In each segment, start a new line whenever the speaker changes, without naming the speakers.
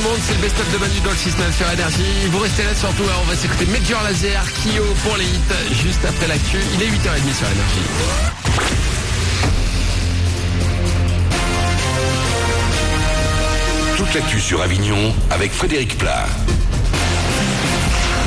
le monde, c'est le best-of de Manu dans le 6-9 sur Énergie. Vous restez là surtout, on va s'écouter Major Lazer, Kyo pour les hits, juste après l'actu. Il est 8h30 sur Énergie.
Toute l'actu sur Avignon avec Frédéric Plat.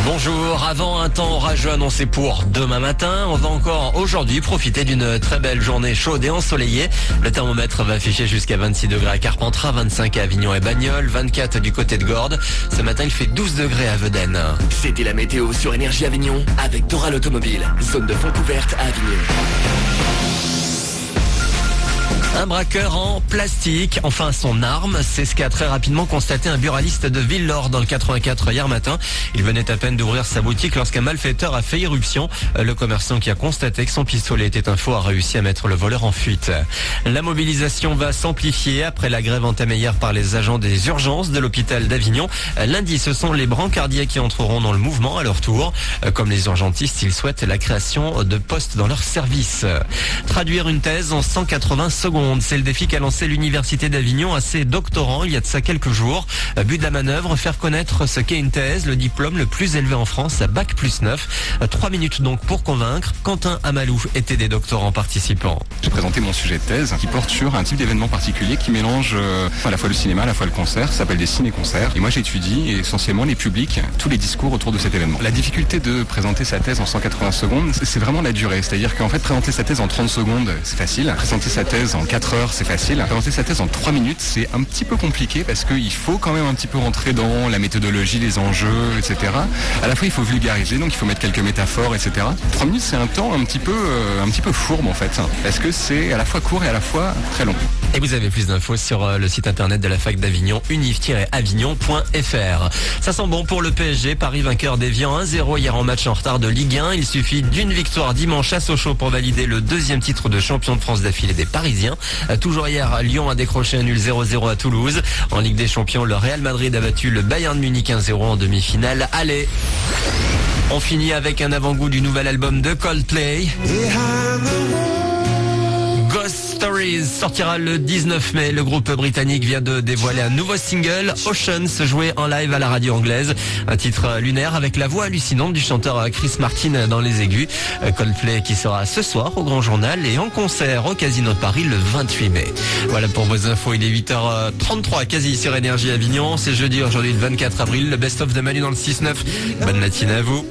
Bonjour, avant un temps orageux annoncé pour demain matin, on va encore aujourd'hui profiter d'une très belle journée chaude et ensoleillée. Le thermomètre va afficher jusqu'à 26 degrés à Carpentras, 25 à Avignon et Bagnols, 24 du côté de Gordes. Ce matin, il fait 12 degrés à Vedène.
C'était la météo sur Énergie Avignon avec Doral Automobile, zone de fond couverte à Avignon.
Un braqueur en plastique, enfin son arme, c'est ce qu'a très rapidement constaté un buraliste de Villelaure dans le 84 hier matin. Il venait à peine d'ouvrir sa boutique lorsqu'un malfaiteur a fait irruption. Le commerçant qui a constaté que son pistolet était un faux a réussi à mettre le voleur en fuite. La mobilisation va s'amplifier après la grève entamée hier par les agents des urgences de l'hôpital d'Avignon. Lundi, ce sont les brancardiers qui entreront dans le mouvement à leur tour. Comme les urgentistes, ils souhaitent la création de postes dans leur service. Traduire une thèse en 180 secondes. C'est le défi qu'a lancé l'Université d'Avignon à ses doctorants il y a de ça quelques jours. But de la manœuvre, faire connaître ce qu'est une thèse, le diplôme le plus élevé en France, à Bac+9. 3 minutes donc pour convaincre. Quentin Amalou était des doctorants participants.
J'ai présenté mon sujet de thèse qui porte sur un type d'événement particulier qui mélange à la fois le cinéma, à la fois le concert. Ça s'appelle des ciné-concerts. Et moi j'étudie essentiellement les publics, tous les discours autour de cet événement. La difficulté de présenter sa thèse en 180 secondes, c'est vraiment la durée. C'est-à-dire qu'en fait, présenter sa thèse en 30 secondes, c'est facile. Présenter sa thèse en 4 heures, c'est facile. Présenter sa thèse en 3 minutes, c'est un petit peu compliqué parce qu'il faut quand même un petit peu rentrer dans la méthodologie, les enjeux, etc. À la fois, il faut vulgariser, donc il faut mettre quelques métaphores, etc. 3 minutes, c'est un temps un petit peu fourbe en fait, parce que c'est à la fois court et à la fois très long.
Et vous avez plus d'infos sur le site internet de la fac d'Avignon, univ-avignon.fr. Ça sent bon pour le PSG. Paris vainqueur d'Évian 1-0 hier en match en retard de Ligue 1. Il suffit d'une victoire dimanche à Sochaux pour valider le 2e titre de champion de France d'affilée des Parisiens. Toujours hier, Lyon a décroché un nul 0-0 à Toulouse. En Ligue des Champions, le Real Madrid a battu le Bayern Munich 1-0 en demi-finale. Allez, on finit avec un avant-goût du nouvel album de Coldplay. Ghost Stories sortira le 19 mai. Le groupe britannique vient de dévoiler un nouveau single, Oceans, joué en live à la radio anglaise. Un titre lunaire avec la voix hallucinante du chanteur Chris Martin dans les aigus. Coldplay qui sera ce soir au Grand Journal et en concert au Casino de Paris le 28 mai. Voilà pour vos infos, il est 8h33 quasi sur Énergie Avignon. C'est jeudi aujourd'hui le 24 avril, le best-of de Manu dans le 6-9. Bonne matinée à vous.